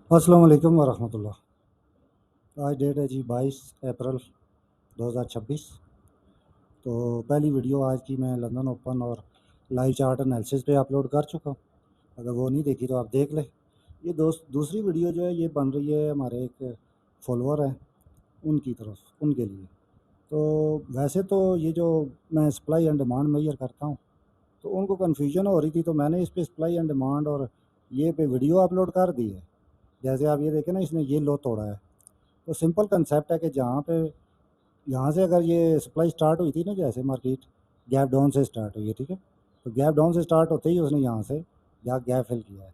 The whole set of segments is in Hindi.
अस्सलाम वालेकुम वरहमतुल्लाह। आज डेट है जी 22 अप्रैल 2026। तो पहली वीडियो आज की मैं लंदन ओपन और लाइव चार्ट एनालिसिस पे अपलोड कर चुका हूँ। अगर वो नहीं देखी तो आप देख लें। ये दूसरी वीडियो जो है ये बन रही है हमारे एक फॉलोअर हैं उनकी तरफ उनके लिए। तो वैसे तो ये जो मैं सप्लाई एंड डिमांड मेजर करता हूँ तो उनको कन्फ्यूजन हो रही थी, तो मैंने इस पे सप्लाई एंड डिमांड और ये पे वीडियो अपलोड कर दी है। जैसे आप ये देखें ना, इसने ये लो तोड़ा है। तो सिंपल कंसेप्ट है कि जहाँ पे यहाँ से अगर ये सप्लाई स्टार्ट हुई थी ना, जैसे मार्केट गैप डाउन से स्टार्ट हुई है, ठीक है। तो गैप डाउन से स्टार्ट होते ही उसने यहाँ से जहाँ गैप फिल किया है।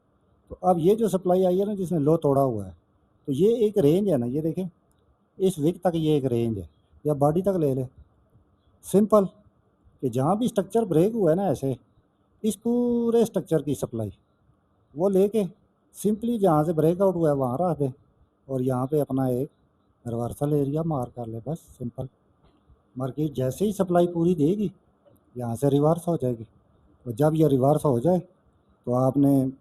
तो अब ये जो सप्लाई आई है ना, जिसने लो तोड़ा हुआ है, तो ये एक रेंज है ना, ये देखें इस वीक तक ये एक रेंज है, या बॉडी तक ले ले। सिंपल कि जहाँ भी स्ट्रक्चर ब्रेक हुआ है ना, ऐसे इस पूरे स्ट्रक्चर की सप्लाई वो लेके सिंपली जहाँ से ब्रेकआउट हुआ है वहाँ रख दे, और यहाँ पे अपना एक रिवर्सल एरिया मार कर ले, बस सिंपल। मार्केट जैसे ही सप्लाई पूरी देगी यहाँ से रिवर्स हो जाएगी। तो जब ये रिवर्स हो जाए तो आपने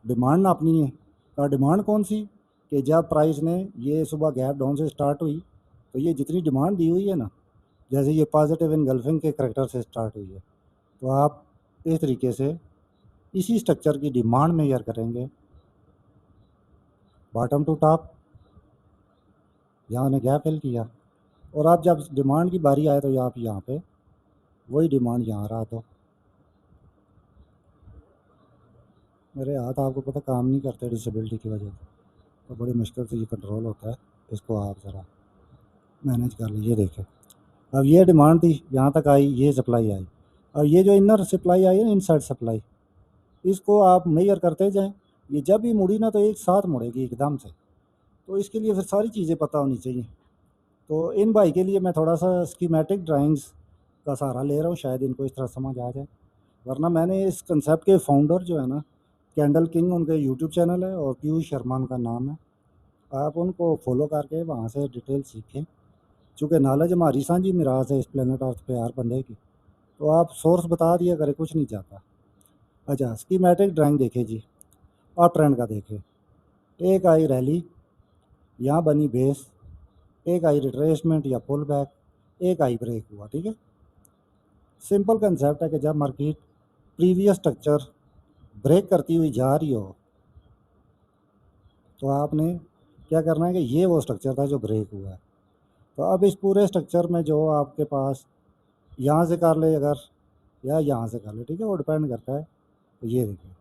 डिमांड नापनी है। तो डिमांड कौन सी, कि जब प्राइस ने ये सुबह गैप डाउन से स्टार्ट हुई तो ये जितनी डिमांड दी हुई है ना, जैसे ये पॉजिटिव इनगल्फिंग के करेक्टर से स्टार्ट हुई है, तो आप इस तरीके से इसी स्ट्रक्चर की डिमांड मेजर करेंगे बॉटम टू टॉप। यहाँ उन्हें गैप फिल किया, और आप जब डिमांड की बारी आए तो आप यहाँ पे वही डिमांड यहाँ रहा। तो मेरे हाथ आपको पता काम नहीं करते डिसेबिलिटी की वजह से, तो बड़ी मुश्किल से ये कंट्रोल होता है। इसको आप ज़रा मैनेज कर लीजिए। देखें अब ये डिमांड थी, यहाँ तक आई, ये सप्लाई आई। और ये जो इनर सप्लाई आई है ना, इनसाइड सप्लाई, इसको आप मेजर करते जाएं। ये जब भी मुड़ी ना तो एक साथ मुड़ेगी एकदम से। तो इसके लिए फिर सारी चीज़ें पता होनी चाहिए। तो इन भाई के लिए मैं थोड़ा सा स्कीमेटिक ड्राइंग्स का सहारा ले रहा हूँ, शायद इनको इस तरह समझ आ जाए। वरना मैंने इस कंसेप्ट के फाउंडर जो है ना, कैंडल किंग उनके यूट्यूब चैनल है और पीयूष शर्मा उनका नाम है, आप उनको फॉलो करके वहाँ से डिटेल सीखें। चूँकि नॉलेज हमारी सांझी मिराज है इस प्लेनेट अर्थ पे हर बंदे की, तो आप सोर्स बता दिया करें, कुछ नहीं जाता। अच्छा, स्कीमेटिक ड्राइंग देखे जी, और ट्रेंड का देखे। एक आई रैली, यहाँ बनी बेस, एक आई रिट्रेसमेंट या पुल बैक, एक आई ब्रेक हुआ, ठीक है। सिंपल कंसेप्ट है कि जब मार्केट प्रीवियस स्ट्रक्चर ब्रेक करती हुई जा रही हो तो आपने क्या करना है कि ये वो स्ट्रक्चर था जो ब्रेक हुआ है। तो अब इस पूरे स्ट्रक्चर में जो आपके पास यहाँ से कर ले अगर, या यहाँ से कर ले, ठीक है, वो डिपेंड करता है। तो ये देखिए,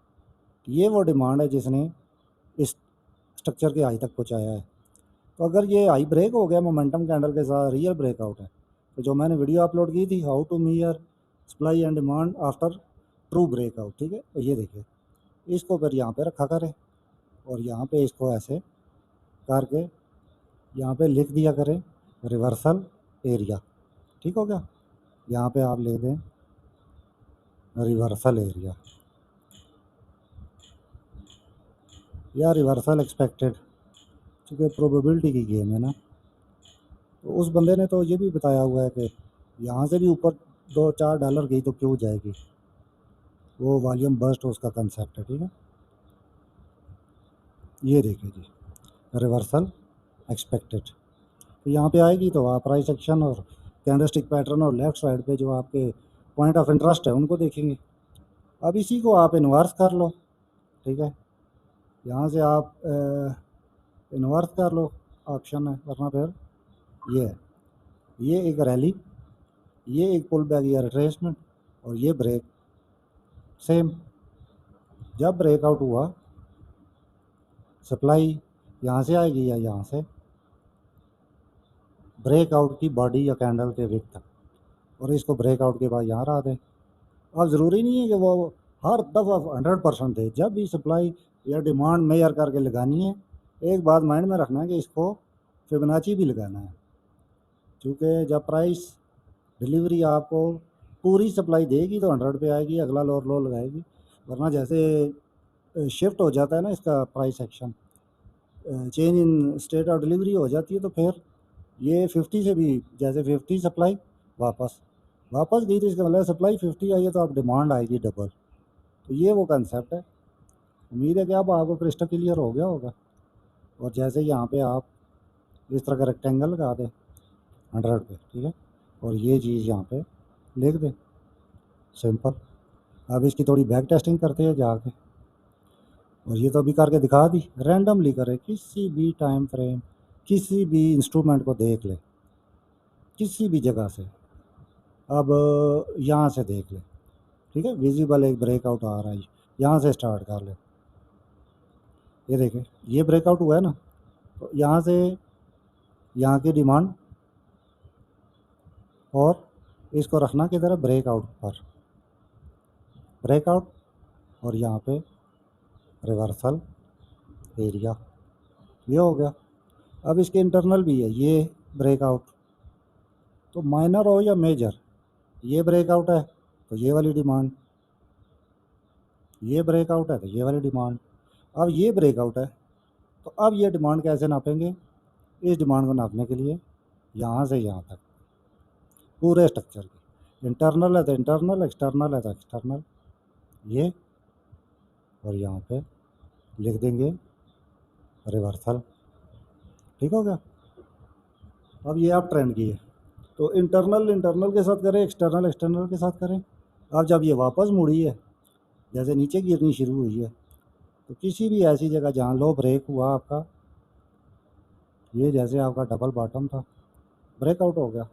ये वो डिमांड है जिसने इस स्ट्रक्चर के हाई तक पहुँचाया है। तो अगर ये हाई ब्रेक हो गया मोमेंटम कैंडल के साथ, रियल ब्रेकआउट है। तो जो मैंने वीडियो अपलोड की थी, how to measure supply and demand after true breakout, ठीक है, तो ये देखिए, इसको फिर यहाँ पे रखा करें, और यहाँ पे इसको ऐसे करके यहाँ पे लिख दिया करें रिवर्सल एरिया। ठीक हो गया, यहाँ पे आप लिख दें रिवर्सल एरिया या रिवर्सल एक्सपेक्टेड, क्योंकि प्रोबेबिलिटी की गेम है ना। तो उस बंदे ने तो ये भी बताया हुआ है कि यहाँ से भी ऊपर $2-4 गई तो क्यों जाएगी, वो वॉल्यूम बर्स्ट उसका कंसेप्ट है, ठीक है। ये देखिए जी, रिवर्सल एक्सपेक्टेड, तो यहाँ पे आएगी तो आप प्राइस एक्शन और कैंडलस्टिक पैटर्न और लेफ्ट साइड पे जो आपके पॉइंट ऑफ इंटरेस्ट है उनको देखेंगे। अब इसी को आप इन्वर्स कर लो, ठीक है, यहाँ से आप इन्वर्स कर लो, ऑप्शन है, वरना फिर ये है, ये एक रैली, ये एक पुल बैक या रिट्रेसमेंट, और ये ब्रेक। सेम जब ब्रेकआउट हुआ सप्लाई यहाँ से आएगी या यहाँ से, ब्रेकआउट की बॉडी या कैंडल के विक तक, और इसको ब्रेकआउट के बाद यहाँ रहा दें। अब ज़रूरी नहीं है कि वो हर दफ़ा 100% दे, जब भी सप्लाई या डिमांड मेजर करके लगानी है, एक बात माइंड में रखना है कि इसको फिबोनाची भी लगाना है। क्योंकि जब प्राइस डिलीवरी आपको पूरी सप्लाई देगी तो 100 पे आएगी, अगला लो लो लगाएगी। वरना जैसे शिफ्ट हो जाता है ना इसका price action, change in state of delivery हो जाती है, तो फिर ये 50 से भी, जैसे 50 सप्लाई वापस वापस गई, तो इसका मतलब सप्लाई 50 आई है तो अब डिमांड आएगी डबल। तो ये वो कंसेप्ट है। उम्मीद है कि अब आपको क्रिस्टल क्लियर हो गया होगा। और जैसे यहाँ पे आप इस तरह का रेक्टेंगल लगा दें 100 पे, ठीक है, और ये चीज़ यहाँ पे लिख दें, सिंपल। अब इसकी थोड़ी बैक टेस्टिंग करते हैं जाके, और ये तो अभी करके दिखा दी। रैंडमली करें, किसी भी टाइम फ्रेम, किसी भी इंस्ट्रूमेंट को देख ले, किसी भी जगह से। अब यहाँ से देख ले, ठीक है, विजिबल एक ब्रेकआउट आ रहा है, यहाँ से स्टार्ट कर ले। ये देखें, ये ब्रेकआउट हुआ है ना, तो यहाँ से यहाँ की डिमांड, और इसको रखना किधर है, ब्रेकआउट पर, ब्रेकआउट, और यहाँ पे रिवर्सल एरिया, ये हो गया। अब इसके इंटरनल भी है, ये ब्रेकआउट, तो माइनर हो या मेजर, ये ब्रेकआउट है तो ये वाली डिमांड, ये ब्रेकआउट है तो ये वाली डिमांड। अब ये ब्रेकआउट है, तो अब ये डिमांड कैसे नापेंगे, इस डिमांड को नापने के लिए यहाँ से यहाँ तक पूरे स्ट्रक्चर की, इंटरनल है तो इंटरनल, एक्सटर्नल है तो एक्सटर्नल, ये, और यहाँ पे लिख देंगे रिवर्सल, ठीक हो गया। अब ये आप ट्रेंड की है, तो इंटरनल इंटरनल के साथ करें, एक्सटर्नल एक्सटर्नल के साथ करें। अब जब ये वापस मुड़ी है, जैसे नीचे गिरनी शुरू हुई है, तो किसी भी ऐसी जगह जहाँ लो ब्रेक हुआ आपका, ये जैसे आपका डबल बॉटम था, ब्रेकआउट हो गया।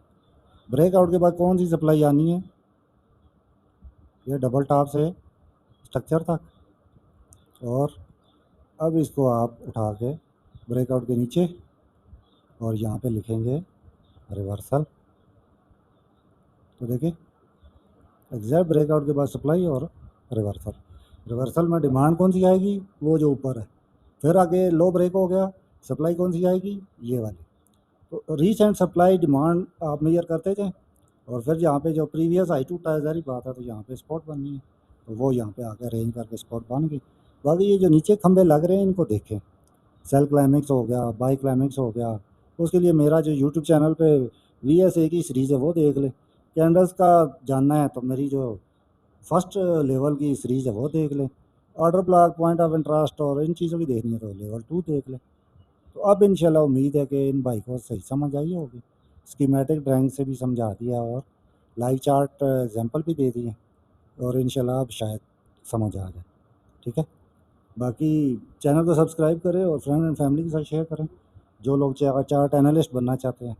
ब्रेकआउट के बाद कौन सी सप्लाई आनी है, ये डबल टॉप से स्ट्रक्चर तक, और अब इसको आप उठा के ब्रेकआउट के नीचे, और यहाँ पे लिखेंगे रिवर्सल। तो देखिए, एग्जैक्ट ब्रेकआउट के बाद सप्लाई और रिवर्सल। रिवर्सल में डिमांड कौन सी आएगी, वो जो ऊपर है, फिर आगे लो ब्रेक हो गया, सप्लाई कौन सी आएगी, ये वाली। तो रीसेंट सप्लाई डिमांड आप मेजर करते जाएँ, और फिर यहाँ पे जो प्रीवियस हाई टूटा है, ज़ाहिर बात है, तो यहाँ पे स्पॉट बननी है, तो वो यहाँ पे आकर अरेंज करके स्पॉट बन गई। बाकी ये जो नीचे खंभे लग रहे हैं, इनको देखें, सेल क्लाइमेक्स हो गया, बाई क्लाइमेक्स हो गया, उसके लिए मेरा जो यूट्यूब चैनल पे VSA की सीरीज़ है वो देख लें। कैंडल्स का जानना है तो मेरी जो फर्स्ट लेवल की सीरीज़ है वो देख लें। Order block, point of interest और इन चीज़ों की देखनी है तो लेवल 2 देख लें। तो अब इंशाल्लाह उम्मीद है कि इन भाई को सही समझ आई होगी। स्कीमेटिक ड्राइंग से भी समझा दिया, और लाइव चार्ट एग्जांपल भी दे दिए, और इंशाल्लाह अब शायद समझ आ जाए, ठीक है। बाकी चैनल को सब्सक्राइब करें और फ्रेंड एंड फैमिली के साथ शेयर करें। जो लोग चार्ट एनालिस्ट बनना चाहते हैं,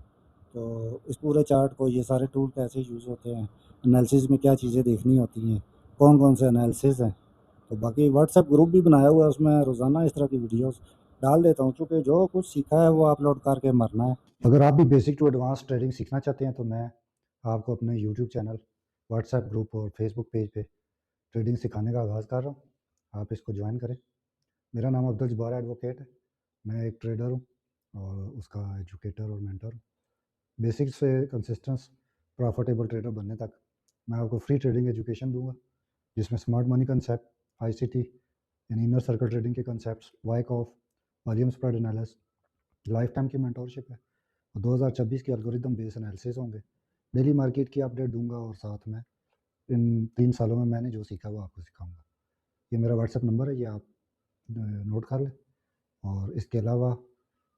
तो इस पूरे चार्ट को, ये सारे टूल कैसे यूज़ होते हैं, एनालिसिस में क्या चीज़ें देखनी होती हैं, कौन कौन से एनालिसिस हैं, तो बाकी व्हाट्सएप ग्रुप भी बनाया हुआ है, उसमें रोज़ाना इस तरह की वीडियोस डाल देता हूँ, क्योंकि जो कुछ सीखा है वो अपलोड करके मरना है। अगर आप भी बेसिक टू एडवांस ट्रेडिंग सीखना चाहते हैं, तो मैं आपको अपने यूट्यूब चैनल, व्हाट्सएप ग्रुप और फेसबुक पेज पे ट्रेडिंग सिखाने का आगाज़ कर रहा हूँ। आप इसको ज्वाइन करें। मेरा नाम अब्दुल जब्बार एडवोकेट है। मैं एक ट्रेडर हूँ और उसका एजुकेटर और मेंटर हूँ। बेसिक से कंसिस्टेंस प्रॉफिटेबल ट्रेडर बनने तक मैं आपको फ्री ट्रेडिंग एजुकेशन दूंगा, जिसमें स्मार्ट मनी कंसेप्ट, ICT यानी इनर सर्कल ट्रेडिंग के concepts, Wyckoff, volume spread analysis, life time की मेंटोरशिप है, और 2026 के एल्गोरिदम बेस्ड एनालिसिस होंगे। डेली मार्केट की अपडेट दूंगा, और साथ में इन 3 सालों में मैंने जो सीखा वो आपको सिखाऊंगा। ये मेरा व्हाट्सएप नंबर है, ये आप नोट कर लें। और इसके अलावा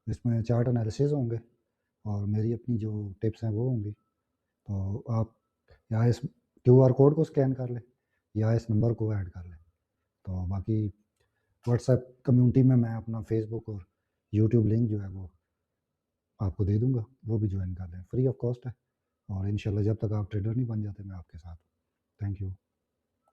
इसमें चार्ट एनालिसिस होंगे, और मेरी अपनी जो टिप्स हैं वो होंगी। तो आप या इस QR कोड को स्कैन कर लें, या इस नंबर को ऐड कर लें। तो बाकी व्हाट्सएप कम्युनिटी में मैं अपना फेसबुक और यूट्यूब लिंक जो है वो आपको दे दूंगा, वो भी ज्वाइन कर लें, फ्री ऑफ कॉस्ट है। और इंशाल्लाह जब तक आप ट्रेडर नहीं बन जाते, मैं आपके साथ हूँ। Thank you.